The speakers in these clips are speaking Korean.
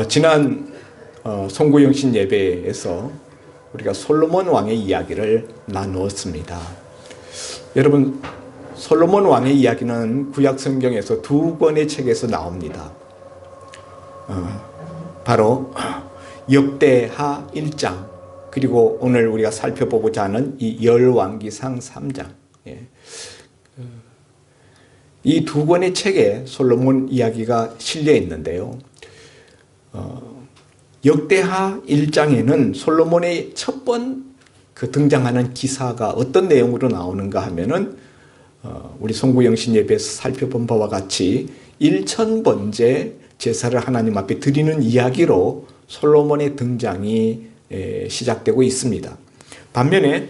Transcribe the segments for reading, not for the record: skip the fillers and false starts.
지난 송구영신 예배에서 우리가 솔로몬 왕의 이야기를 나누었습니다. 여러분, 솔로몬 왕의 이야기는 구약 성경에서 두 권의 책에서 나옵니다. 바로 역대하 1장, 그리고 오늘 우리가 살펴보고자 하는 이 열왕기상 3장. 이 두 권의 책에 솔로몬 이야기가 실려 있는데요. 역대하 1장에는 솔로몬의 첫 번 등장하는 기사가 어떤 내용으로 나오는가 하면은 우리 송구영신 예배에서 살펴본 바와 같이 1000번째 제사를 하나님 앞에 드리는 이야기로 솔로몬의 등장이 시작되고 있습니다. 반면에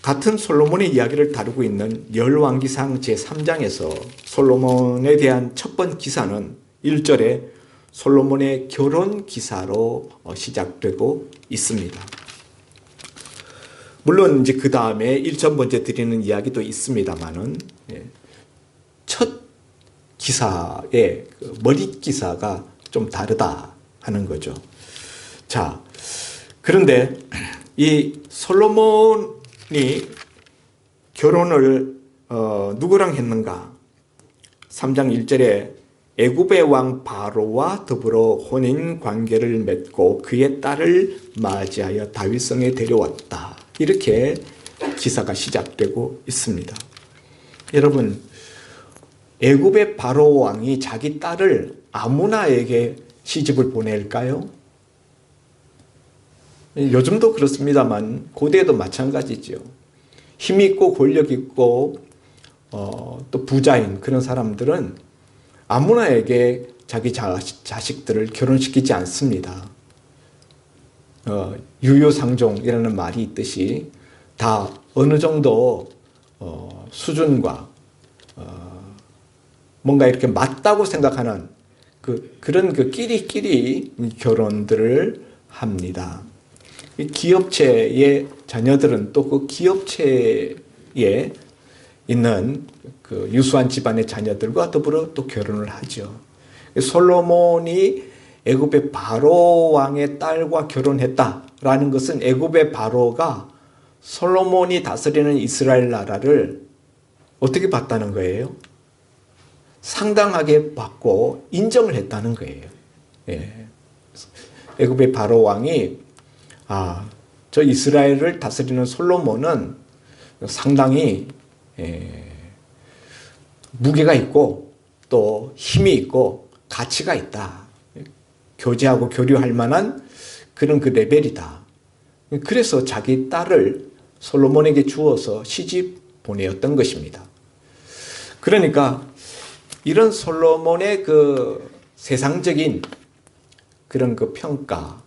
같은 솔로몬의 이야기를 다루고 있는 열왕기상 제3장에서 솔로몬에 대한 첫 번 기사는 1절에 솔로몬의 결혼 기사로 시작되고 있습니다. 물론 이제 그 다음에 1000번째 드리는 이야기도 있습니다만은 첫 기사의 머리 기사가 좀 다르다 하는 거죠. 자, 그런데 이 솔로몬이 결혼을 누구랑 했는가? 3장 1절에 애굽의 왕 바로와 더불어 혼인 관계를 맺고 그의 딸을 맞이하여 다윗성에 데려왔다. 이렇게 기사가 시작되고 있습니다. 여러분, 애굽의 바로 왕이 자기 딸을 아무나에게 시집을 보낼까요? 요즘도 그렇습니다만 고대에도 마찬가지죠. 힘 있고 권력 있고 또 부자인 그런 사람들은 아무나에게 자기 자식들을 결혼시키지 않습니다. 유유상종이라는 말이 있듯이 다 어느 정도 수준과 뭔가 이렇게 맞다고 생각하는 그런 끼리끼리 결혼들을 합니다. 기업체의 자녀들은 또 그 기업체에 있는 그 유수한 집안의 자녀들과 더불어 또 결혼을 하죠. 솔로몬이 애굽의 바로 왕의 딸과 결혼했다라는 것은 애굽의 바로가 솔로몬이 다스리는 이스라엘 나라를 어떻게 봤다는 거예요? 상당하게 받고 인정을 했다는 거예요. 애굽의 바로 왕이 저 이스라엘을 다스리는 솔로몬은 상당히 무게가 있고 또 힘이 있고 가치가 있다. 교제하고 교류할 만한 그런 그 레벨이다. 그래서 자기 딸을 솔로몬에게 주어서 시집 보내었던 것입니다. 그러니까 이런 솔로몬의 그 세상적인 그런 그 평가,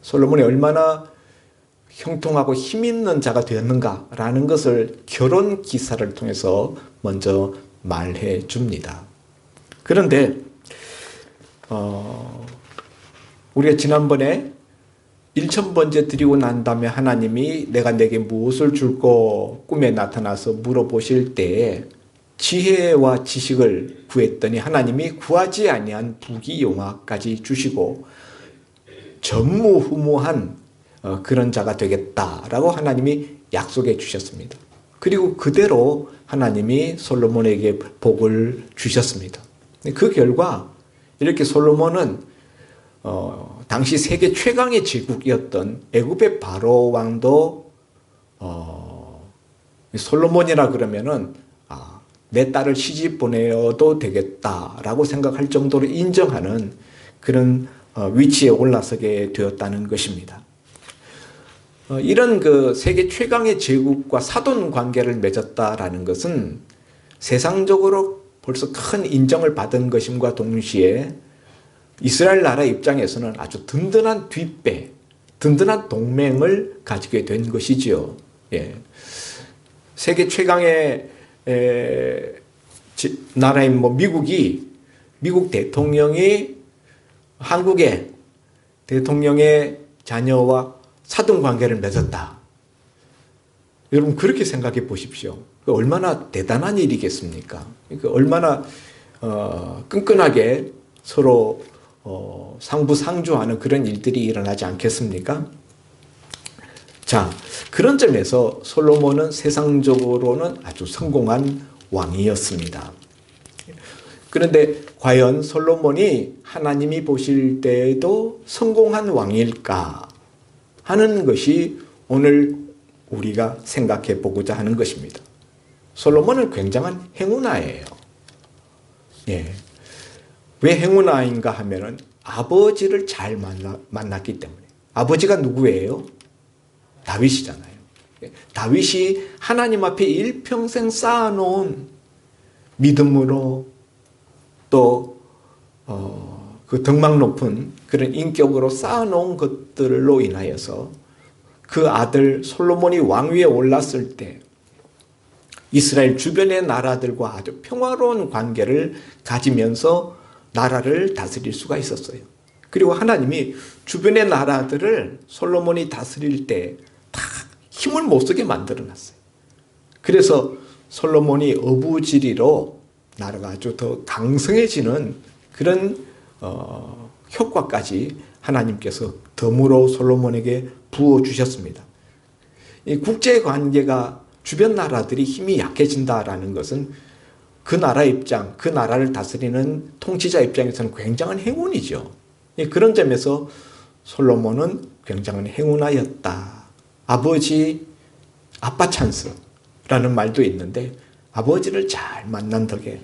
솔로몬이 얼마나 형통하고 힘 있는 자가 되었는가라는 것을 결혼 기사를 통해서 먼저 말해 줍니다. 그런데 우리가 지난번에 1000번째 드리고 난 다음에 하나님이 내가 내게 무엇을 줄고 꿈에 나타나서 물어보실 때에 지혜와 지식을 구했더니 하나님이 구하지 아니한 부귀영화까지 주시고 전무후무한 그런 자가 되겠다라고 하나님이 약속해 주셨습니다. 그리고 그대로 하나님이 솔로몬에게 복을 주셨습니다. 그 결과 이렇게 솔로몬은 당시 세계 최강의 제국이었던 애굽의 바로 왕도 솔로몬이라 그러면은 내 딸을 시집 보내어도 되겠다라고 생각할 정도로 인정하는 그런 위치에 올라서게 되었다는 것입니다. 이런 그 세계 최강의 제국과 사돈 관계를 맺었다라는 것은 세상적으로 벌써 큰 인정을 받은 것임과 동시에 이스라엘 나라 입장에서는 아주 든든한 뒷배, 든든한 동맹을 가지게 된 것이지요. 세계 최강의 나라인 미국 대통령이 한국의 대통령의 자녀와 사돈 관계를 맺었다. 여러분 그렇게 생각해 보십시오. 얼마나 대단한 일이겠습니까? 얼마나 끈끈하게 서로 상부상조하는 그런 일들이 일어나지 않겠습니까? 자, 그런 점에서 솔로몬은 세상적으로는 아주 성공한 왕이었습니다. 그런데 과연 솔로몬이 하나님이 보실 때에도 성공한 왕일까 하는 것이 오늘 우리가 생각해 보고자 하는 것입니다. 솔로몬은 굉장한 행운아예요. 예. 왜 행운아인가 하면은 아버지를 잘 만났기 때문에. 아버지가 누구예요? 다윗이잖아요. 다윗이 하나님 앞에 일평생 쌓아놓은 믿음으로 또 그 덕망 높은 그런 인격으로 쌓아놓은 것들로 인하여서 그 아들 솔로몬이 왕위에 올랐을 때 이스라엘 주변의 나라들과 아주 평화로운 관계를 가지면서 나라를 다스릴 수가 있었어요. 그리고 하나님이 주변의 나라들을 솔로몬이 다스릴 때 다 힘을 못 쓰게 만들어놨어요. 그래서 솔로몬이 어부지리로 나라가 아주 더 강성해지는 그런 효과까지 하나님께서 덤으로 솔로몬에게 부어주셨습니다. 이 국제관계가 주변 나라들이 힘이 약해진다라는 것은 그 나라 입장, 그 나라를 다스리는 통치자 입장에서는 굉장한 행운이죠. 그런 점에서 솔로몬은 굉장한 행운아였다. 아빠 찬스라는 말도 있는데 아버지를 잘 만난 덕에.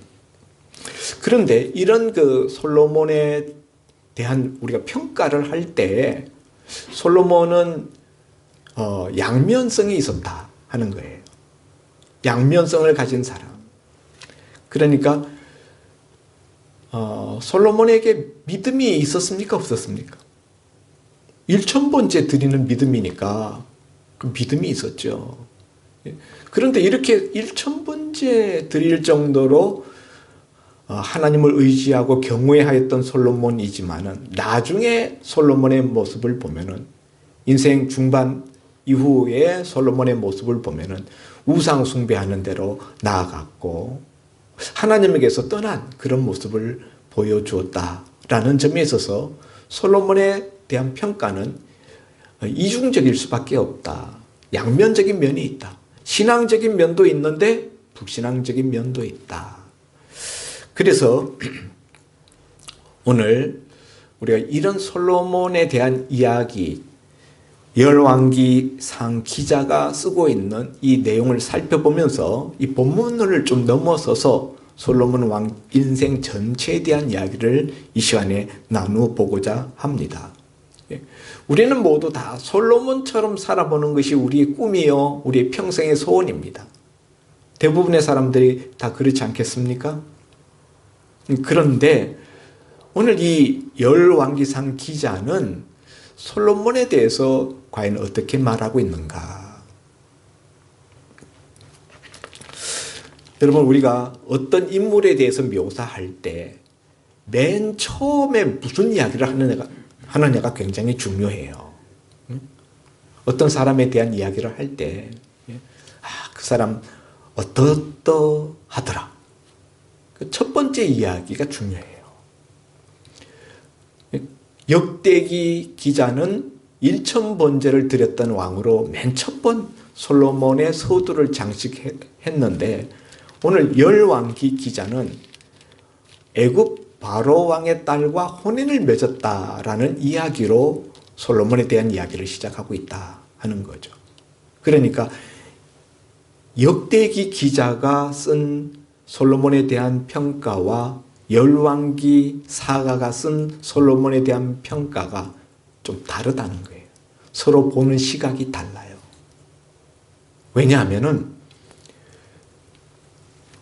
그런데 이런 그 솔로몬에 대한 우리가 평가를 할 때 솔로몬은 양면성이 있었다 하는 거예요. 양면성을 가진 사람. 그러니까 솔로몬에게 믿음이 있었습니까? 없었습니까? 1000번째 드리는 믿음이니까 그 믿음이 있었죠. 그런데 이렇게 1000번째 드릴 정도로 하나님을 의지하고 경외하였던 솔로몬이지만은 나중에 솔로몬의 모습을 보면은 인생 중반 이후에 솔로몬의 모습을 보면은 우상 숭배하는 대로 나아갔고 하나님에게서 떠난 그런 모습을 보여주었다라는 점에 있어서 솔로몬에 대한 평가는 이중적일 수밖에 없다. 양면적인 면이 있다. 신앙적인 면도 있는데 불신앙적인 면도 있다. 그래서 오늘 우리가 이런 솔로몬에 대한 이야기, 열왕기상 기자가 쓰고 있는 이 내용을 살펴보면서 이 본문을 좀 넘어서서 솔로몬 왕 인생 전체에 대한 이야기를 이 시간에 나누어 보고자 합니다. 우리는 모두 다 솔로몬처럼 살아보는 것이 우리의 꿈이요, 우리의 평생의 소원입니다. 대부분의 사람들이 다 그렇지 않겠습니까? 그런데 오늘 이 열왕기상 기자는 솔로몬에 대해서 과연 어떻게 말하고 있는가? 여러분, 우리가 어떤 인물에 대해서 묘사할 때 맨 처음에 무슨 이야기를 하느냐가 굉장히 중요해요. 어떤 사람에 대한 이야기를 할 때, 그 사람 어떠하더라. 그 첫 번째 이야기가 중요해요. 역대기 기자는 1000번제를 드렸던 왕으로 맨 첫 번 솔로몬의 서두를 장식했는데 오늘 열왕기 기자는 애굽 바로 왕의 딸과 혼인을 맺었다라는 이야기로 솔로몬에 대한 이야기를 시작하고 있다 하는 거죠. 그러니까 역대기 기자가 쓴 솔로몬에 대한 평가와 열왕기 사가가 쓴 솔로몬에 대한 평가가 좀 다르다는 거예요. 서로 보는 시각이 달라요. 왜냐하면은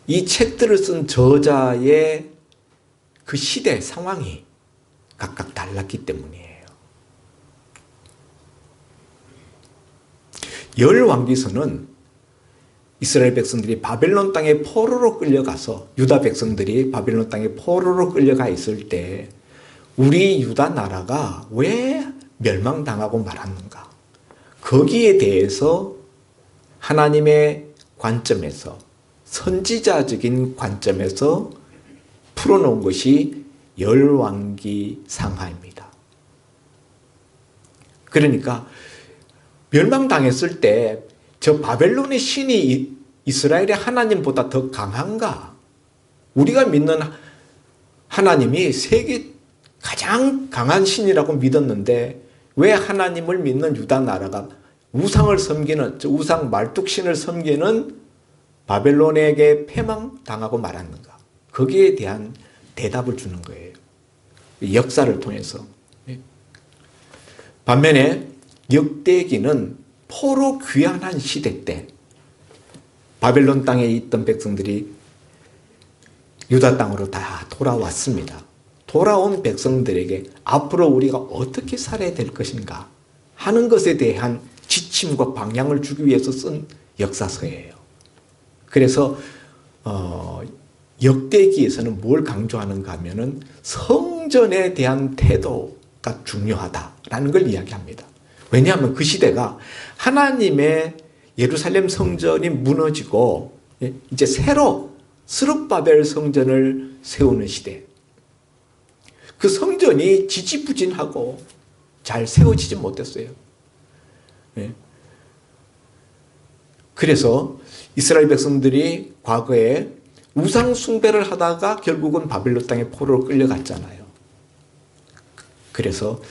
이 책들을 쓴 저자의 그 시대 상황이 각각 달랐기 때문이에요. 열왕기서는 이스라엘 백성들이 바벨론 땅에 포로로 끌려가서 유다 백성들이 바벨론 땅에 포로로 끌려가 있을 때 우리 유다 나라가 왜 멸망당하고 말았는가? 거기에 대해서 하나님의 관점에서 선지자적인 관점에서 풀어놓은 것이 열왕기 상하입니다. 그러니까 멸망당했을 때 저 바벨론의 신이 이스라엘의 하나님보다 더 강한가? 우리가 믿는 하나님이 세계 가장 강한 신이라고 믿었는데 왜 하나님을 믿는 유다 나라가 우상을 섬기는, 저 우상 말뚝신을 섬기는 바벨론에게 패망당하고 말았는가? 거기에 대한 대답을 주는 거예요. 역사를 통해서. 반면에 역대기는 포로 귀환한 시대 때 바벨론 땅에 있던 백성들이 유다 땅으로 다 돌아왔습니다. 돌아온 백성들에게 앞으로 우리가 어떻게 살아야 될 것인가 하는 것에 대한 지침과 방향을 주기 위해서 쓴 역사서예요. 그래서 역대기에서는 뭘 강조하는가 하면은 성전에 대한 태도가 중요하다라는 걸 이야기합니다. 왜냐하면 그 시대가 하나님의 예루살렘 성전이 무너지고 이제 새로 스룹바벨 성전을 세우는 시대. 그 성전이 지지부진하고 잘 세워지지 못했어요. 그래서 이스라엘 백성들이 과거에 우상 숭배를 하다가 결국은 바벨론 땅에 포로로 끌려갔잖아요. 그래서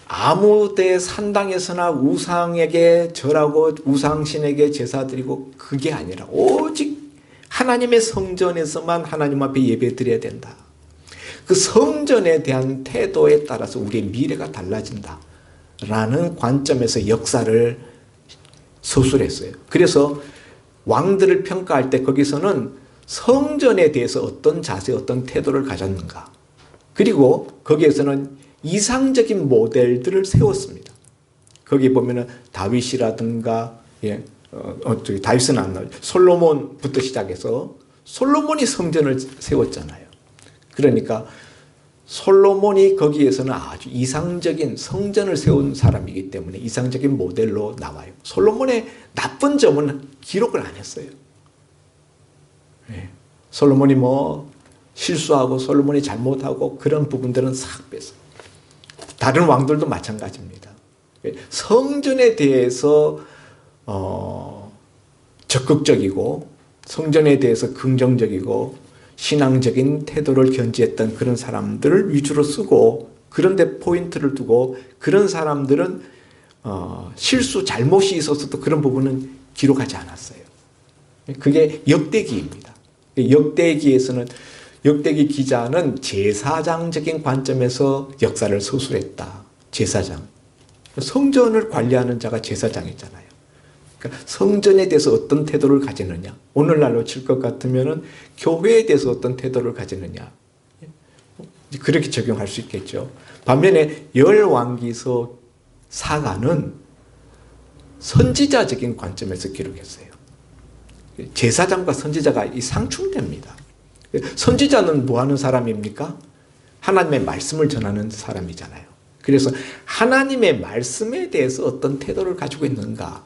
아무 데 산당에서나 우상에게 절하고 우상신에게 제사 드리고 그게 아니라 오직 하나님의 성전에서만 하나님 앞에 예배 드려야 된다. 그 성전에 대한 태도에 따라서 우리의 미래가 달라진다 라는 관점에서 역사를 서술했어요. 그래서 왕들을 평가할 때 거기서는 성전에 대해서 어떤 자세, 어떤 태도를 가졌는가, 그리고 거기에서는 이상적인 모델들을 세웠습니다. 거기 보면은 다윗이라든가, 다윗은 안 나와요. 솔로몬부터 시작해서 솔로몬이 성전을 세웠잖아요. 그러니까 솔로몬이 거기에서는 아주 이상적인 성전을 세운 사람이기 때문에 이상적인 모델로 나와요. 솔로몬의 나쁜 점은 기록을 안 했어요. 솔로몬이 뭐 실수하고 솔로몬이 잘못하고 그런 부분들은 싹 뺐어요. 다른 왕들도 마찬가지입니다. 성전에 대해서 적극적이고 성전에 대해서 긍정적이고 신앙적인 태도를 견지했던 그런 사람들을 위주로 쓰고, 그런데 포인트를 두고 그런 사람들은 실수 잘못이 있었어도 그런 부분은 기록하지 않았어요. 그게 역대기입니다. 역대기에서는 역대기 기자는 제사장적인 관점에서 역사를 서술했다. 제사장. 성전을 관리하는 자가 제사장이잖아요. 그러니까 성전에 대해서 어떤 태도를 가지느냐. 오늘날로 칠 것 같으면 교회에 대해서 어떤 태도를 가지느냐. 그렇게 적용할 수 있겠죠. 반면에 열왕기서 사가는 선지자적인 관점에서 기록했어요. 제사장과 선지자가 상충됩니다. 선지자는 뭐 하는 사람입니까? 하나님의 말씀을 전하는 사람이잖아요. 그래서 하나님의 말씀에 대해서 어떤 태도를 가지고 있는가?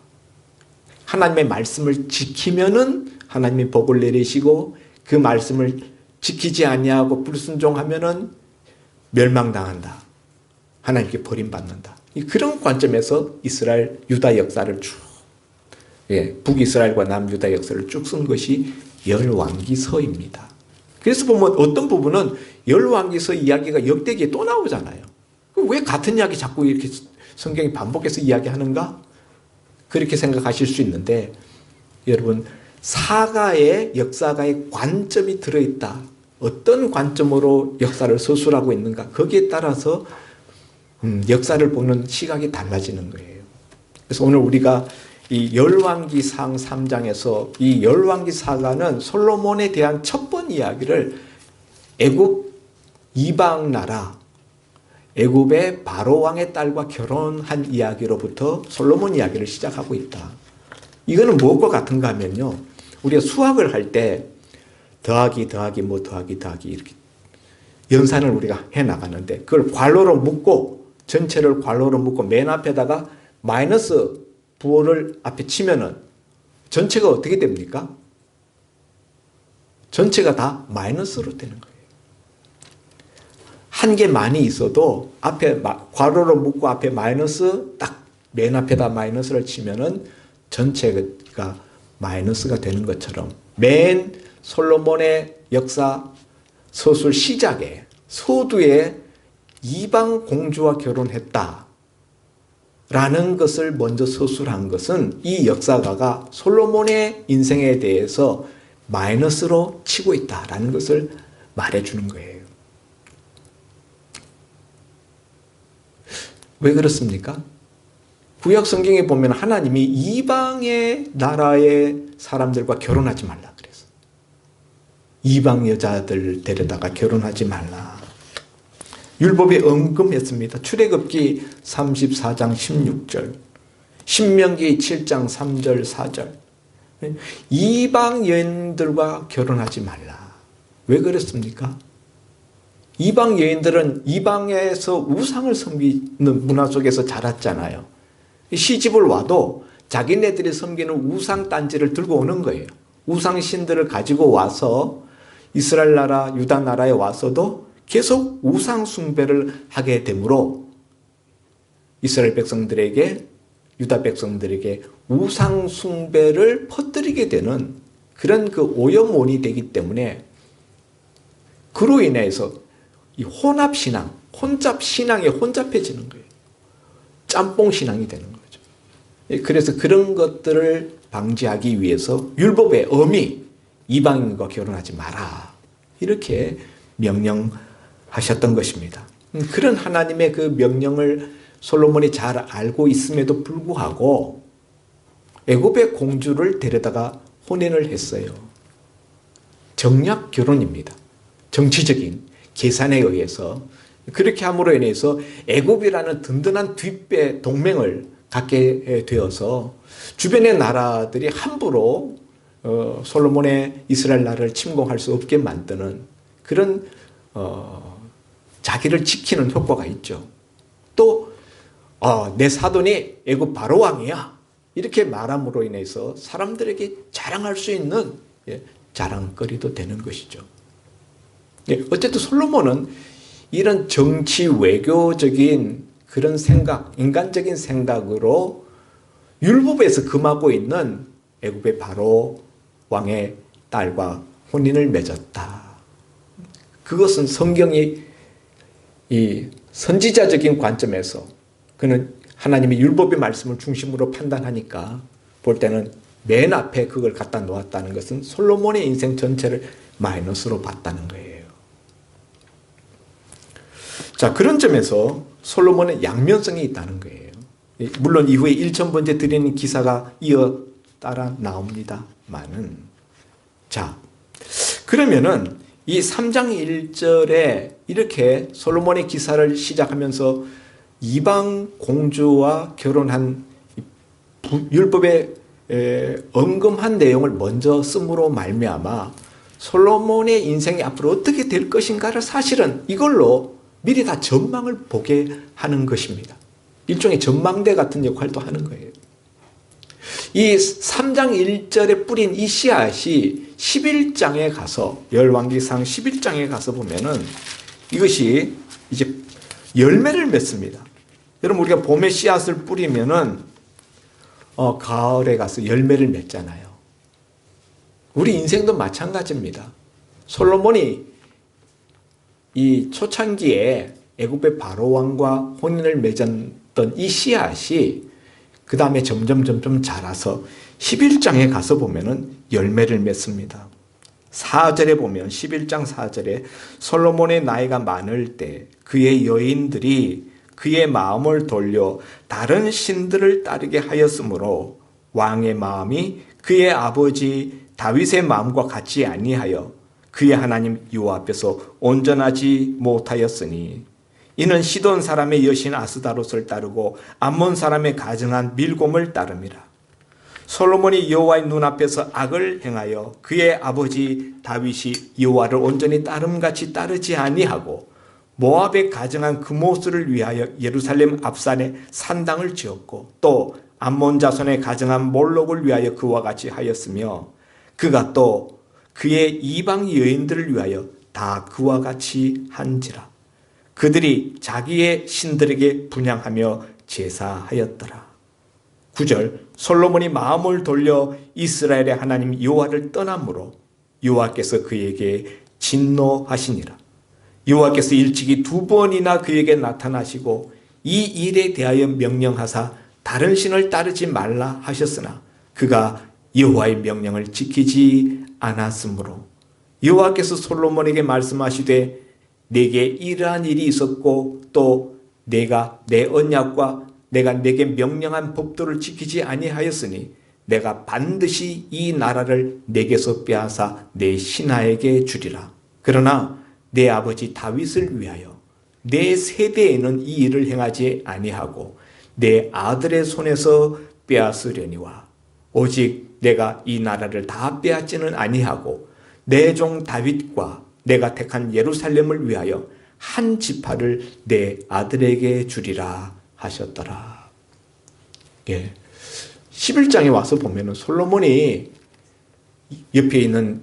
하나님의 말씀을 지키면은 하나님이 복을 내리시고, 그 말씀을 지키지 아니하고 불순종하면은 멸망당한다. 하나님께 버림받는다. 그런 관점에서 이스라엘 유다 역사를 쭉, 북이스라엘과 남유다 역사를 쭉 쓴 것이 열왕기서입니다. 그래서 보면 어떤 부분은 열왕기서 이야기가 역대기에 또 나오잖아요. 왜 같은 이야기 자꾸 이렇게 성경이 반복해서 이야기하는가? 그렇게 생각하실 수 있는데, 여러분, 사가에 역사가의 관점이 들어있다. 어떤 관점으로 역사를 서술하고 있는가? 거기에 따라서 역사를 보는 시각이 달라지는 거예요. 그래서 오늘 우리가 이 열왕기상 3장에서 이 열왕기사가는 솔로몬에 대한 첫 번 이야기를 애굽 이방 나라, 애굽의 바로 왕의 딸과 결혼한 이야기로부터 솔로몬 이야기를 시작하고 있다. 이거는 무엇과 같은가 하면요, 우리가 수학을 할 때 더하기 뭐 더하기 이렇게 연산을 우리가 해 나가는데, 그걸 괄호로 묶고, 전체를 괄호로 묶고 맨 앞에다가 마이너스 부호를 앞에 치면은 전체가 어떻게 됩니까? 전체가 다 마이너스로 되는 거예요. 한 개 많이 있어도 앞에 괄호로 묶고 앞에 마이너스 딱 맨 앞에다 마이너스를 치면은 전체가 마이너스가 되는 것처럼 맨 솔로몬의 역사 서술 시작에 서두에 이방 공주와 결혼했다 라는 것을 먼저 서술한 것은 이 역사가가 솔로몬의 인생에 대해서 마이너스로 치고 있다라는 것을 말해주는 거예요. 왜 그렇습니까? 구약 성경에 보면 하나님이 이방의 나라의 사람들과 결혼하지 말라 그랬어. 이방 여자들 데려다가 결혼하지 말라. 율법에 언급했습니다. 출애굽기 34장 16절, 신명기 7장 3절 4절. 이방 여인들과 결혼하지 말라. 왜 그랬습니까? 이방 여인들은 이방에서 우상을 섬기는 문화 속에서 자랐잖아요. 시집을 와도 자기네들이 섬기는 우상 단지를 들고 오는 거예요. 우상 신들을 가지고 와서 이스라엘 나라, 유다 나라에 와서도 계속 우상 숭배를 하게 되므로 이스라엘 백성들에게, 유다 백성들에게 우상 숭배를 퍼뜨리게 되는 그런 그 오염원이 되기 때문에 그로 인해서 이 혼합 신앙, 혼잡 신앙에 혼잡해지는 거예요. 짬뽕 신앙이 되는 거죠. 그래서 그런 것들을 방지하기 위해서 율법의 엄히 이방인과 결혼하지 마라. 이렇게 명령하셨던 것입니다. 그런 하나님의 그 명령을 솔로몬이 잘 알고 있음에도 불구하고 애굽의 공주를 데려다가 혼인을 했어요. 정략 결혼입니다. 정치적인 계산에 의해서 그렇게 함으로 인해서 애굽이라는 든든한 뒷배 동맹을 갖게 되어서 주변의 나라들이 함부로 솔로몬의 이스라엘 나라를 침공할 수 없게 만드는 그런 자기를 지키는 효과가 있죠. 또 내 사돈이 애굽 바로 왕이야 이렇게 말함으로 인해서 사람들에게 자랑할 수 있는 자랑거리도 되는 것이죠. 어쨌든 솔로몬은 이런 정치 외교적인 그런 생각, 인간적인 생각으로 율법에서 금하고 있는 애굽의 바로 왕의 딸과 혼인을 맺었다. 그것은 성경이 이 선지자적인 관점에서 그는 하나님의 율법의 말씀을 중심으로 판단하니까 볼 때는 맨 앞에 그걸 갖다 놓았다는 것은 솔로몬의 인생 전체를 마이너스로 봤다는 거예요. 자, 그런 점에서 솔로몬은 양면성이 있다는 거예요. 물론 이후에 1000번째 드리는 기사가 이어 따라 나옵니다만은. 자, 그러면은 이 3장 1절에 이렇게 솔로몬의 기사를 시작하면서 이방 공주와 결혼한 율법에 언급한 내용을 먼저 씀으로 말미암아 솔로몬의 인생이 앞으로 어떻게 될 것인가를 사실은 이걸로 미리 다 전망을 보게 하는 것입니다. 일종의 전망대 같은 역할도 하는 거예요. 이 3장 1절에 뿌린 이 씨앗이 11장에 가서 열왕기상 11장에 가서 보면은 이것이 이제 열매를 맺습니다. 여러분 우리가 봄에 씨앗을 뿌리면은 가을에 가서 열매를 맺잖아요. 우리 인생도 마찬가지입니다. 솔로몬이 이 초창기에 애굽의 바로 왕과 혼인을 맺었던 이 씨앗이 그 다음에 점점 자라서 11장에 가서 보면은 열매를 맺습니다. 4절에 보면 11장 4절에 솔로몬의 나이가 많을 때 그의 여인들이 그의 마음을 돌려 다른 신들을 따르게 하였으므로 왕의 마음이 그의 아버지 다윗의 마음과 같지 아니하여 그의 하나님 여호와 앞에서 온전하지 못하였으니 이는 시돈 사람의 여신 아스다롯을 따르고 암몬 사람의 가증한 밀곰을 따름이라. 솔로몬이 여호와의 눈앞에서 악을 행하여 그의 아버지 다윗이 여호와를 온전히 따름같이 따르지 아니하고 모압에 가증한 그모스를 위하여 예루살렘 앞산에 산당을 지었고 또 암몬 자손의 가증한 몰록을 위하여 그와 같이 하였으며 그가 또 그의 이방 여인들을 위하여 다 그와 같이 한지라. 그들이 자기의 신들에게 분향하며 제사하였더라. 9절 솔로몬이 마음을 돌려 이스라엘의 하나님 여호와를 떠남으로 여호와께서 그에게 진노하시니라. 여호와께서 일찍이 2번이나 그에게 나타나시고 이 일에 대하여 명령하사 다른 신을 따르지 말라 하셨으나 그가 여호와의 명령을 지키지 않았으므로 여호와께서 솔로몬에게 말씀하시되 내게 이러한 일이 있었고 또 내가 내 언약과 내가 내게 명령한 법도를 지키지 아니하였으니 내가 반드시 이 나라를 내게서 빼앗아 내 신하에게 주리라. 그러나 내 아버지 다윗을 위하여 내 세대에는 이 일을 행하지 아니하고 내 아들의 손에서 빼앗으려니와 오직 내가 이 나라를 다 빼앗지는 아니하고 내 종 다윗과 내가 택한 예루살렘을 위하여 한 지파를 내 아들에게 주리라 하셨더라. 예. 11장에 와서 보면은 솔로몬이 옆에 있는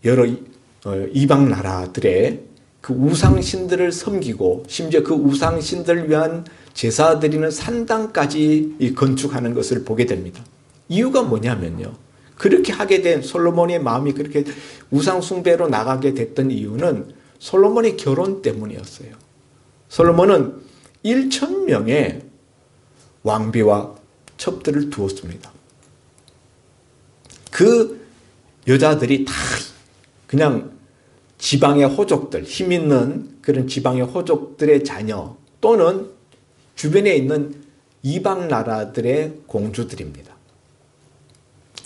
여러 이방 나라들의 그 우상신들을 섬기고 심지어 그 우상신들을 위한 제사 드리는 산당까지 건축하는 것을 보게 됩니다. 이유가 뭐냐면요. 그렇게 하게 된 솔로몬의 마음이 그렇게 우상숭배로 나가게 됐던 이유는 솔로몬의 결혼 때문이었어요. 솔로몬은 1,000명의 왕비와 첩들을 두었습니다. 그 여자들이 다 그냥 지방의 호족들, 힘 있는 그런 지방의 호족들의 자녀 또는 주변에 있는 이방 나라들의 공주들입니다.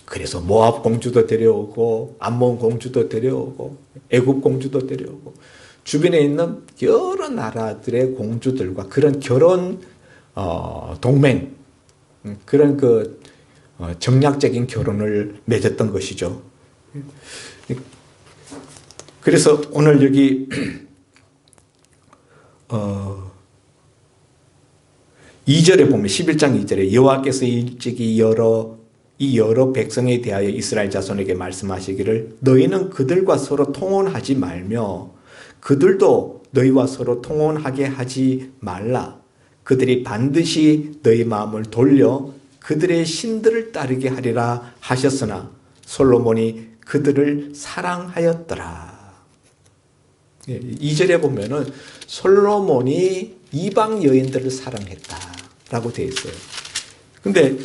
그래서 모압 공주도 데려오고 암몬 공주도 데려오고 애굽 공주도 데려오고 주변에 있는 여러 나라들의 공주들과 그런 결혼 동맹 그런 정략적인 결혼을 맺었던 것이죠. 그래서 오늘 여기 2절에 보면 11장 2절에 여호와께서 일찍이 이 여러 백성에 대하여 이스라엘 자손에게 말씀하시기를 너희는 그들과 서로 통혼하지 말며 그들도 너희와 서로 통혼하게 하지 말라. 그들이 반드시 너희 마음을 돌려 그들의 신들을 따르게 하리라 하셨으나 솔로몬이 그들을 사랑하였더라. 2절에 보면은 솔로몬이 이방 여인들을 사랑했다라고 되어 있어요. 근데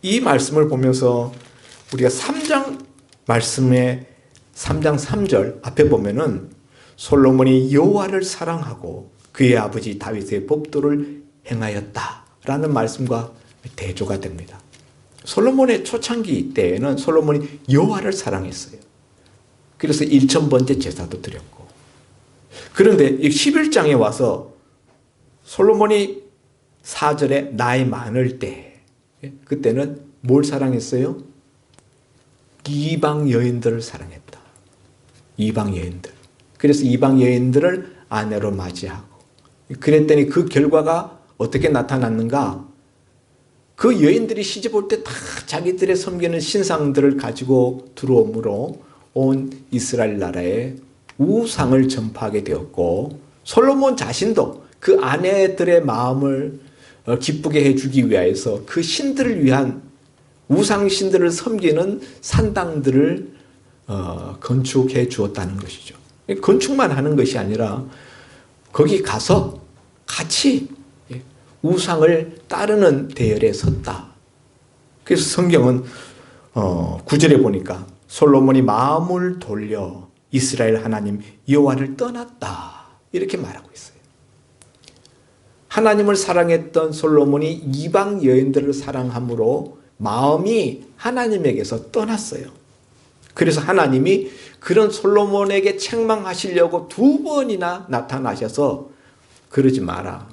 이 말씀을 보면서 우리가 3장 말씀의 3장 3절 앞에 보면은 솔로몬이 여호와를 사랑하고 그의 아버지 다윗의 법도를 행하였다라는 말씀과 대조가 됩니다. 솔로몬의 초창기 때에는 솔로몬이 여호와를 사랑했어요. 그래서 1,000번째 제사도 드렸고 그런데 11장에 와서 솔로몬이 4절에 나이 많을 때 그때는 뭘 사랑했어요? 이방 여인들을 사랑했다. 이방 여인들. 그래서 이방 여인들을 아내로 맞이하고 그랬더니 그 결과가 어떻게 나타났는가? 그 여인들이 시집 올 때 다 자기들의 섬기는 신상들을 가지고 들어오므로 온 이스라엘 나라에 우상을 전파하게 되었고 솔로몬 자신도 그 아내들의 마음을 기쁘게 해주기 위해서 그 신들을 위한 우상신들을 섬기는 산당들을 건축해 주었다는 것이죠. 건축만 하는 것이 아니라 거기 가서 같이 우상을 따르는 대열에 섰다. 그래서 성경은 9절에 보니까 솔로몬이 마음을 돌려 이스라엘 하나님 여호와를 떠났다. 이렇게 말하고 있어요. 하나님을 사랑했던 솔로몬이 이방 여인들을 사랑함으로 마음이 하나님에게서 떠났어요. 그래서 하나님이 그런 솔로몬에게 책망하시려고 2번이나 나타나셔서 그러지 마라.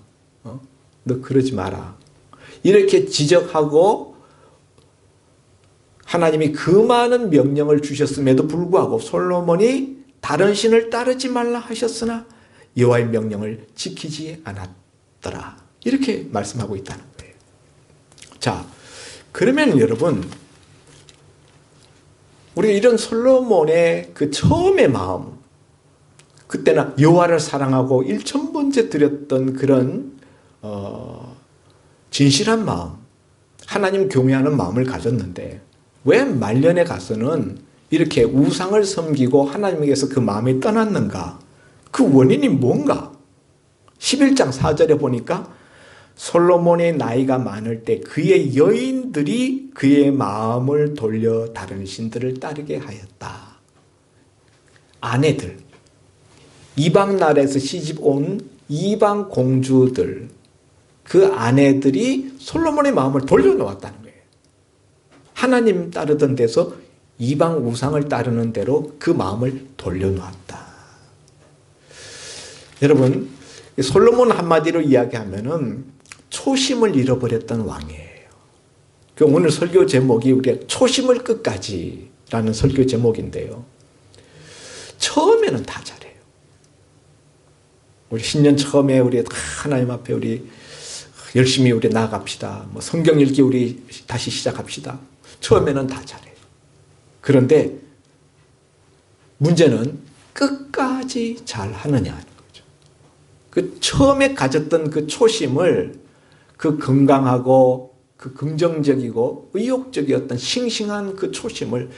너 그러지 마라. 이렇게 지적하고 하나님이 그 많은 명령을 주셨음에도 불구하고 솔로몬이 다른 신을 따르지 말라 하셨으나 여호와의 명령을 지키지 않았더라. 이렇게 말씀하고 있다는 거예요. 자, 그러면 여러분 우리가 이런 솔로몬의 그 처음의 마음, 그때는 여호와를 사랑하고 일천번째 드렸던 그런 진실한 마음, 하나님 경외하는 마음을 가졌는데 왜 말년에 가서는 이렇게 우상을 섬기고 하나님에게서 그 마음이 떠났는가? 그 원인이 뭔가? 11장 4절에 보니까 솔로몬의 나이가 많을 때 그의 여인들이 그의 마음을 돌려 다른 신들을 따르게 하였다. 아내들, 이방 나라에서 시집 온 이방 공주들, 그 아내들이 솔로몬의 마음을 돌려놓았다는 거예요. 하나님 따르던 데서 이방 우상을 따르는 대로 그 마음을 돌려놓았다. 여러분, 솔로몬 한마디로 이야기하면은 초심을 잃어버렸던 왕이에요. 오늘 설교 제목이 우리가 초심을 끝까지라는 설교 제목인데요. 처음에는 다 잘해요. 우리 신년 처음에 우리 하나님 앞에 우리 열심히 우리 나아갑시다. 뭐 성경 읽기 우리 다시 시작합시다. 처음에는 다 잘해요. 그런데 문제는 끝까지 잘 하느냐 하는 거죠. 그 처음에 가졌던 그 초심을 그 건강하고 그 긍정적이고 의욕적이었던 싱싱한 그 초심을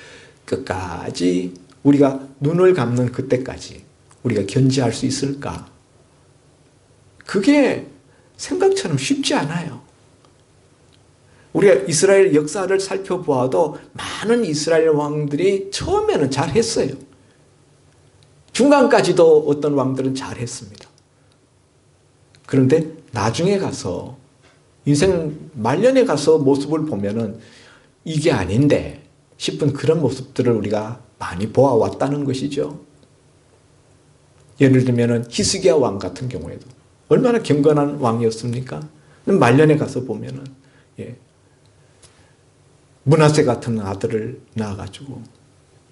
끝까지 우리가 눈을 감는 그때까지 우리가 견지할 수 있을까? 그게 생각처럼 쉽지 않아요. 우리가 이스라엘 역사를 살펴보아도 많은 이스라엘 왕들이 처음에는 잘했어요. 중간까지도 어떤 왕들은 잘했습니다. 그런데 나중에 가서 인생 말년에 가서 모습을 보면은 이게 아닌데 싶은 그런 모습들을 우리가 많이 보아왔다는 것이죠. 예를 들면은 히스기야 왕 같은 경우에도 얼마나 경건한 왕이었습니까? 말년에 가서 보면은 므낫세 같은 아들을 낳아가지고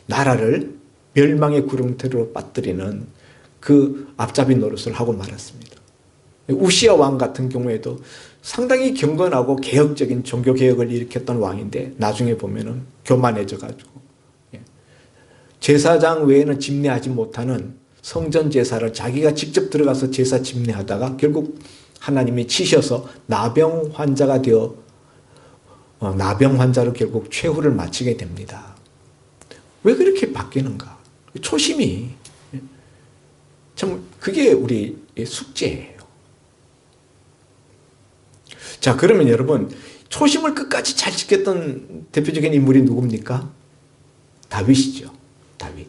나라를 멸망의 구렁텅이로 빠뜨리는 그 앞잡이 노릇을 하고 말았습니다. 우시야 왕 같은 경우에도 상당히 경건하고 개혁적인 종교개혁을 일으켰던 왕인데 나중에 보면은 교만해져가지고 제사장 외에는 집례하지 못하는 성전 제사를 자기가 직접 들어가서 제사 집례하다가 결국 하나님이 치셔서 나병 환자가 되어 나병 환자로 결국 최후를 마치게 됩니다. 왜 그렇게 바뀌는가? 초심이 참 그게 우리 숙제예요. 자, 그러면 여러분 초심을 끝까지 잘 지켰던 대표적인 인물이 누굽니까? 다윗이죠. 다윗.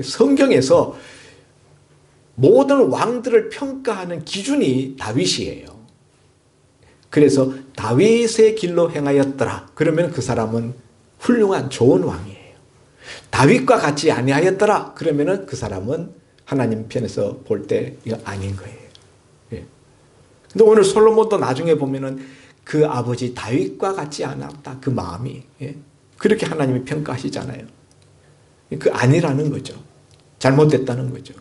성경에서 모든 왕들을 평가하는 기준이 다윗이에요. 그래서 다윗의 길로 행하였더라. 그러면 그 사람은 훌륭한 좋은 왕이에요. 다윗과 같이 아니하였더라. 그러면 그 사람은 하나님 편에서 볼 때 이거 아닌 거예요. 근데 오늘 솔로몬도 나중에 보면은 그 아버지 다윗과 같지 않았다. 그 마음이. 그렇게 하나님이 평가하시잖아요. 그 아니라는 거죠. 잘못됐다는 거죠.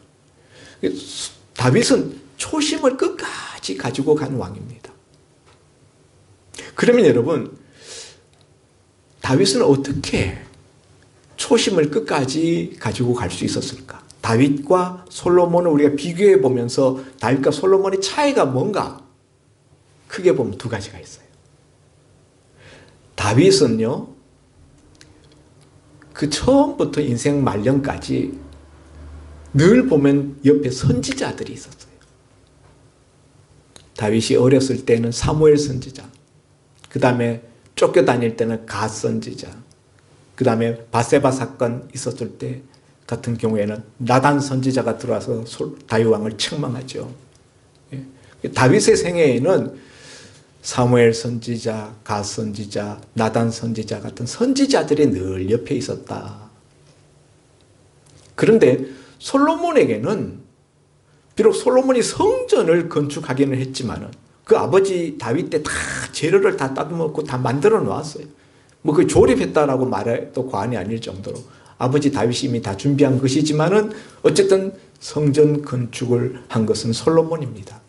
다윗은 초심을 끝까지 가지고 간 왕입니다. 그러면 여러분, 다윗은 어떻게 초심을 끝까지 가지고 갈 수 있었을까? 다윗과 솔로몬을 우리가 비교해 보면서 다윗과 솔로몬의 차이가 뭔가? 크게 보면 두 가지가 있어요. 다윗은요, 그 처음부터 인생 말년까지 늘 보면 옆에 선지자들이 있었어요. 다윗이 어렸을 때는 사무엘 선지자, 그 다음에 쫓겨다닐 때는 갓 선지자, 그 다음에 바세바 사건 있었을 때 같은 경우에는 나단 선지자가 들어와서 다윗 왕을 책망하죠. 다윗의 생애에는 사무엘 선지자, 갓 선지자, 나단 선지자 같은 선지자들이 늘 옆에 있었다. 그런데 솔로몬에게는 비록 솔로몬이 성전을 건축하기는 했지만은 그 아버지 다윗 때 다 재료를 다 따듬었고 다 만들어 놓았어요. 뭐 그 조립했다라고 말해도 과언이 아닐 정도로 아버지 다윗이 이미 다 준비한 것이지만은 어쨌든 성전 건축을 한 것은 솔로몬입니다.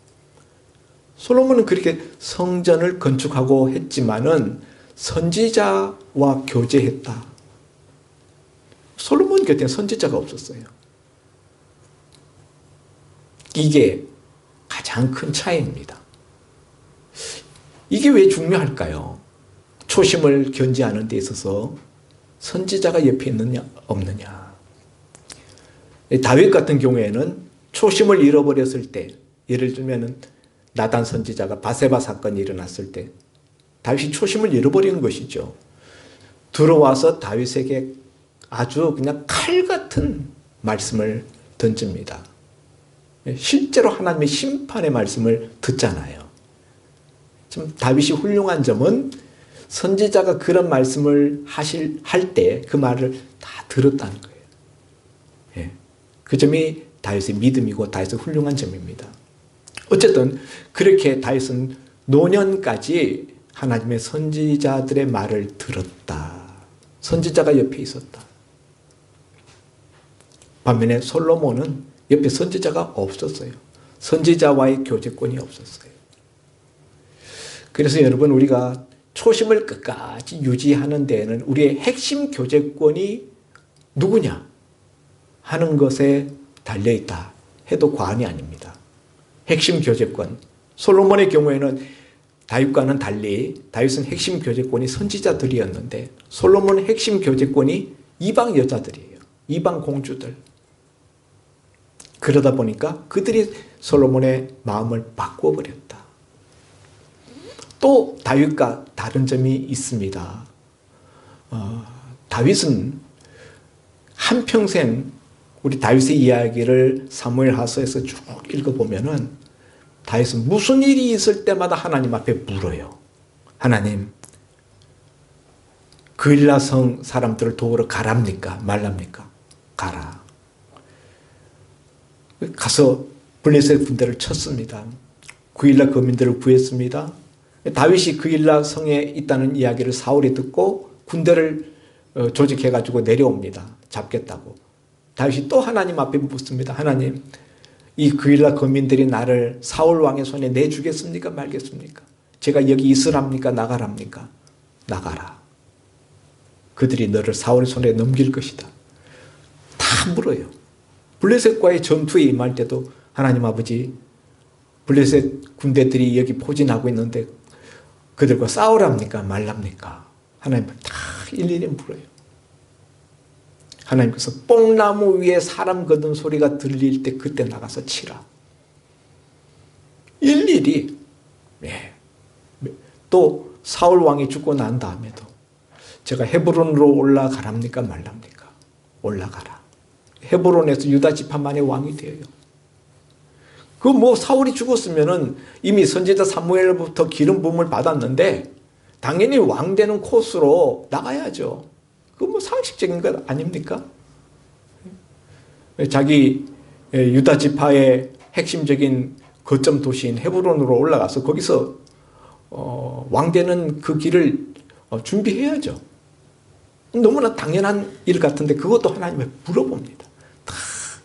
솔로몬은 그렇게 성전을 건축하고 했지만은 선지자와 교제했다. 솔로몬 곁에 선지자가 없었어요. 이게 가장 큰 차이입니다. 이게 왜 중요할까요? 초심을 견지하는 데 있어서 선지자가 옆에 있느냐 없느냐. 다윗 같은 경우에는 초심을 잃어버렸을 때, 예를 들면 나단 선지자가 바세바 사건이 일어났을 때 다윗이 초심을 잃어버린 것이죠. 들어와서 다윗에게 아주 그냥 칼 같은 말씀을 던집니다. 실제로 하나님의 심판의 말씀을 듣잖아요. 좀 다윗이 훌륭한 점은 선지자가 그런 말씀을 할 때 그 말을 다 들었다는 거예요. 예. 그 점이 다윗의 믿음이고 다윗의 훌륭한 점입니다. 어쨌든 그렇게 다윗은 노년까지 하나님의 선지자들의 말을 들었다. 선지자가 옆에 있었다. 반면에 솔로몬은 옆에 선지자가 없었어요. 선지자와의 교제권이 없었어요. 그래서 여러분, 우리가 초심을 끝까지 유지하는 데에는 우리의 핵심 교제권이 누구냐 하는 것에 달려있다 해도 과언이 아닙니다. 핵심 교제권. 솔로몬의 경우에는 다윗과는 달리 다윗은 핵심 교제권이 선지자들이었는데 솔로몬의 핵심 교제권이 이방 여자들이에요. 이방 공주들. 그러다 보니까 그들이 솔로몬의 마음을 바꿔버렸다. 또 다윗과 다른 점이 있습니다. 다윗은 한평생 우리 다윗의 이야기를 사무엘하서에서 쭉 읽어보면은 다윗은 무슨 일이 있을 때마다 하나님 앞에 물어요. 하나님, 그일라성 사람들을 도우러 가랍니까? 말랍니까? 가라. 가서 블레셋 군대를 쳤습니다. 그일라 거민들을 구했습니다. 다윗이 그일라 성에 있다는 이야기를 사울이 듣고 군대를 조직해가지고 내려옵니다. 잡겠다고. 다윗이 또 하나님 앞에 묻습니다. 하나님, 이 그일라 거민들이 나를 사울 왕의 손에 내주겠습니까? 말겠습니까? 제가 여기 있으랍니까? 나가랍니까? 나가라. 그들이 너를 사울의 손에 넘길 것이다. 다 물어요. 블레셋과의 전투에 임할 때도 하나님 아버지, 블레셋 군대들이 여기 포진하고 있는데 그들과 싸우랍니까? 말랍니까? 하나님 다 일일이 물어요. 하나님께서 뽕나무 위에 사람 걷는 소리가 들릴 때 그때 나가서 치라. 일일이. 네. 또 사울 왕이 죽고 난 다음에도 제가 헤브론으로 올라가랍니까? 말랍니까? 올라가라. 헤브론에서 유다 지파만의 왕이 되어요. 사울이 죽었으면은 이미 선지자 사무엘부터 기름 부음을 받았는데 당연히 왕 되는 코스로 나가야죠. 상식적인 것 아닙니까? 자기 유다 지파의 핵심적인 거점 도시인 헤브론으로 올라가서 거기서 왕 되는 그 길을 준비해야죠. 너무나 당연한 일 같은데 그것도 하나님에 물어봅니다. 다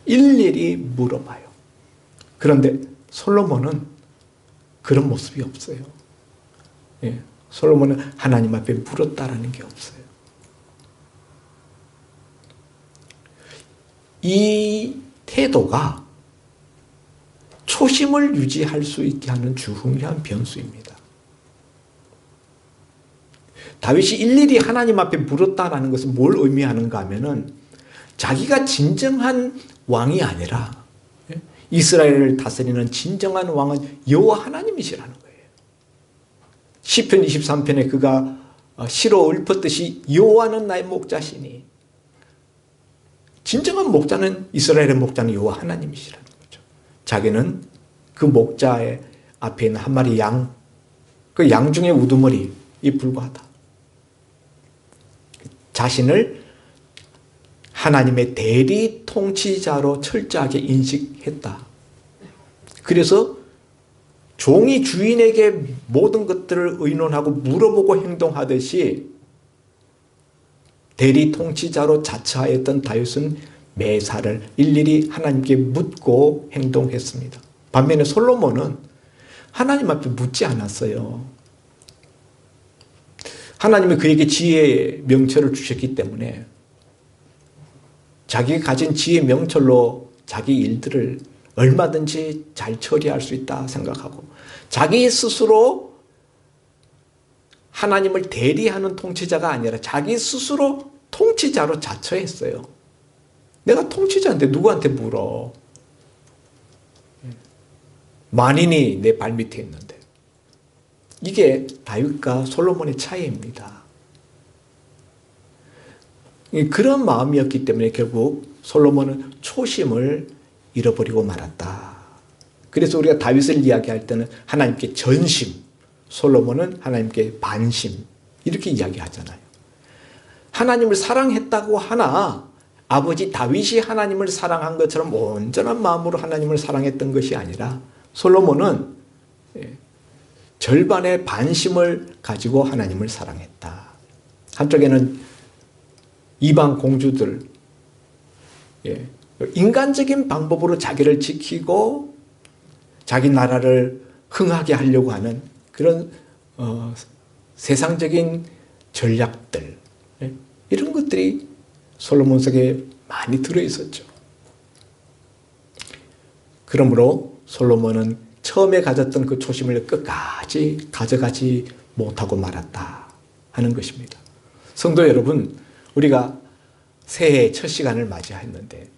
일일이 물어봐요. 그런데 솔로몬은 그런 모습이 없어요. 예, 솔로몬은 하나님 앞에 물었다라는 게 없어요. 이 태도가 초심을 유지할 수 있게 하는 중요한 변수입니다. 다윗이 일일이 하나님 앞에 물었다라는 것은 뭘 의미하는가 하면은 자기가 진정한 왕이 아니라 이스라엘을 다스리는 진정한 왕은 여호와 하나님이시라는 거예요. 시편 23편에 그가 시로 읊었듯이 여호와는 나의 목자시니, 진정한 목자는, 이스라엘의 목자는 여호와 하나님이시라는 거죠. 자기는 그 목자의 앞에 있는 한 마리 양, 그 양 중에 우두머리에 불과하다. 자신을 하나님의 대리 통치자로 철저하게 인식했다. 그래서 종이 주인에게 모든 것들을 의논하고 물어보고 행동하듯이 대리 통치자로 자처하였던 다윗은 매사를 일일이 하나님께 묻고 행동했습니다. 반면에 솔로몬은 하나님 앞에 묻지 않았어요. 하나님이 그에게 지혜의 명철을 주셨기 때문에 자기가 가진 지혜의 명철로 자기 일들을 얼마든지 잘 처리할 수 있다 생각하고 자기 스스로 하나님을 대리하는 통치자가 아니라 자기 스스로 통치자로 자처했어요. 내가 통치자인데 누구한테 물어? 만인이 내 발밑에 있는데. 이게 다윗과 솔로몬의 차이입니다. 그런 마음이었기 때문에 결국 솔로몬은 초심을 잃어버리고 말았다. 그래서 우리가 다윗을 이야기할 때는 하나님께 전심, 솔로몬은 하나님께 반심 이렇게 이야기하잖아요. 하나님을 사랑했다고 하나 아버지 다윗이 하나님을 사랑한 것처럼 온전한 마음으로 하나님을 사랑했던 것이 아니라 솔로몬은 절반의 반심을 가지고 하나님을 사랑했다. 한쪽에는 이방 공주들, 인간적인 방법으로 자기를 지키고 자기 나라를 흥하게 하려고 하는 그런 세상적인 전략들, 이런 것들이 솔로몬 속에 많이 들어있었죠. 그러므로 솔로몬은 처음에 가졌던 그 초심을 끝까지 가져가지 못하고 말았다 하는 것입니다. 성도 여러분, 우리가 새해 첫 시간을 맞이했는데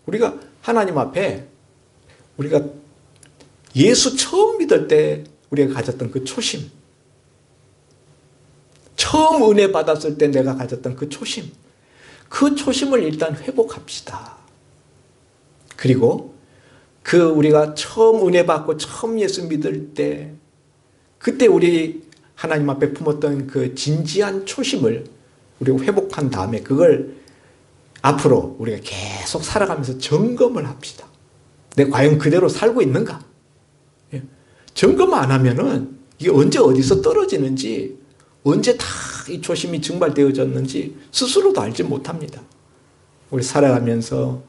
우리가 하나님 앞에 우리가 예수 처음 믿을 때 우리가 가졌던 그 초심, 처음 은혜 받았을 때 내가 가졌던 그 초심, 그 초심을 일단 회복합시다. 그리고 그 우리가 처음 은혜 받고 처음 예수 믿을 때 그때 우리 하나님 앞에 품었던 그 진지한 초심을 우리가 회복한 다음에 그걸 앞으로 우리가 계속 살아가면서 점검을 합시다. 내가 과연 그대로 살고 있는가? 점검 안 하면은 이게 언제 어디서 떨어지는지, 언제 다 이 초심이 증발되어졌는지 스스로도 알지 못합니다. 우리 살아가면서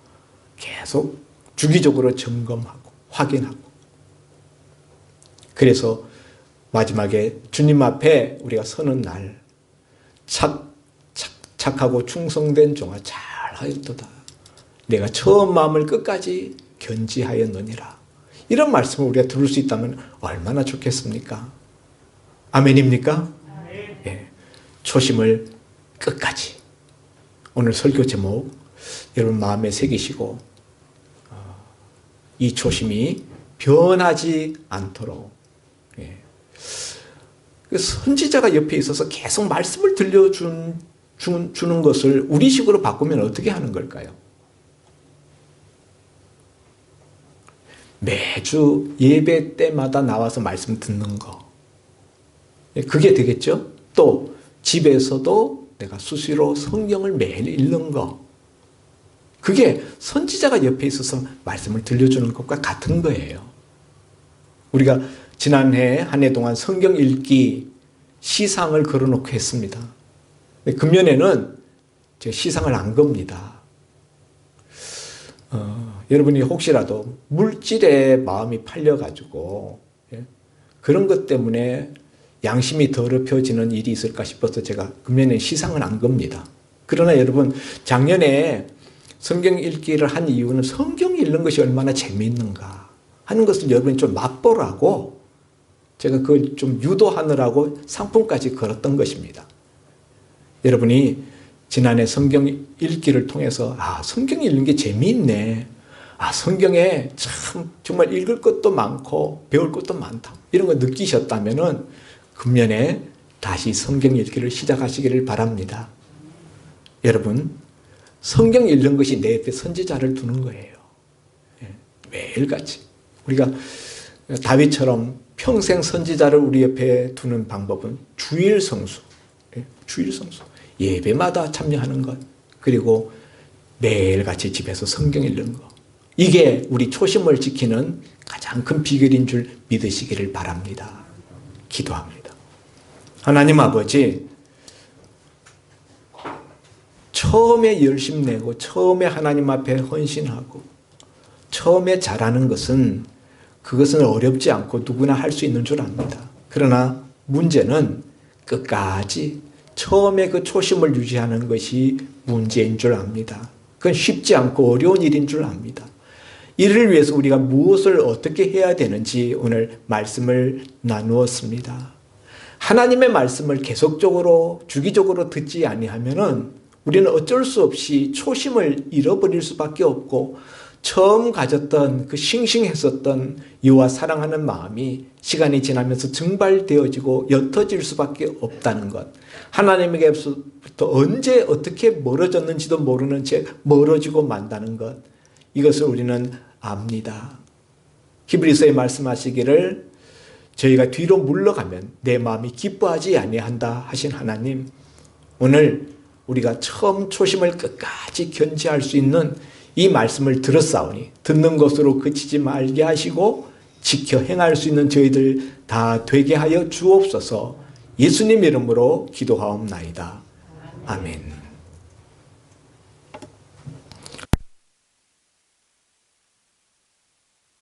계속 주기적으로 점검하고 확인하고, 그래서 마지막에 주님 앞에 우리가 서는 날 착하고 충성된 종아 잘하였도다. 내가 처음 마음을 끝까지 견지하였느니라. 이런 말씀을 우리가 들을 수 있다면 얼마나 좋겠습니까? 아멘입니까? 예. 초심을 끝까지. 오늘 설교 제목 여러분 마음에 새기시고 이 초심이 변하지 않도록, 선지자가 옆에 있어서 계속 말씀을 들려주는 것을 우리식으로 바꾸면 어떻게 하는 걸까요? 매주 예배 때마다 나와서 말씀 듣는 거, 그게 되겠죠? 또 집에서도 내가 수시로 성경을 매일 읽는 거, 그게 선지자가 옆에 있어서 말씀을 들려주는 것과 같은 거예요. 우리가 지난해 한 해 동안 성경 읽기 시상을 걸어놓고 했습니다. 금년에는 제가 시상을 안 겁니다. 여러분이 혹시라도 물질에 마음이 팔려가지고 그런 것 때문에 양심이 더럽혀지는 일이 있을까 싶어서 제가 금년에 시상은 안 겁니다. 그러나 여러분, 작년에 성경 읽기를 한 이유는 성경 읽는 것이 얼마나 재미있는가 하는 것을 여러분이 좀 맛보라고 제가 그걸 좀 유도하느라고 상품까지 걸었던 것입니다. 여러분이 지난해 성경 읽기를 통해서 성경 읽는 게 재미있네, 성경에 참 정말 읽을 것도 많고 배울 것도 많다, 이런 거 느끼셨다면은 금년에 다시 성경 읽기를 시작하시기를 바랍니다. 여러분, 성경 읽는 것이 내 옆에 선지자를 두는 거예요. 매일같이. 우리가 다윗처럼 평생 선지자를 우리 옆에 두는 방법은 주일 성수, 주일 성수, 예배마다 참여하는 것, 그리고 매일같이 집에서 성경 읽는 것, 이게 우리 초심을 지키는 가장 큰 비결인 줄 믿으시기를 바랍니다. 기도합니다. 하나님 아버지, 처음에 열심 내고 처음에 하나님 앞에 헌신하고 처음에 잘하는 것은 그것은 어렵지 않고 누구나 할 수 있는 줄 압니다. 그러나 문제는 끝까지 처음에 그 초심을 유지하는 것이 문제인 줄 압니다. 그건 쉽지 않고 어려운 일인 줄 압니다. 이를 위해서 우리가 무엇을 어떻게 해야 되는지 오늘 말씀을 나누었습니다. 하나님의 말씀을 계속적으로 주기적으로 듣지 아니하면은 우리는 어쩔 수 없이 초심을 잃어버릴 수밖에 없고 처음 가졌던 그 싱싱했었던 이와 사랑하는 마음이 시간이 지나면서 증발되어지고 옅어질 수밖에 없다는 것. 하나님에게부터 언제 어떻게 멀어졌는지도 모르는 채 멀어지고 만다는 것. 이것을 우리는 압니다. 히브리서에 말씀하시기를 저희가 뒤로 물러가면 내 마음이 기뻐하지 아니한다 하신 하나님, 오늘 우리가 처음 초심을 끝까지 견지할 수 있는 이 말씀을 들었사오니 듣는 것으로 그치지 말게 하시고 지켜 행할 수 있는 저희들 다 되게 하여 주옵소서. 예수님 이름으로 기도하옵나이다. 아멘.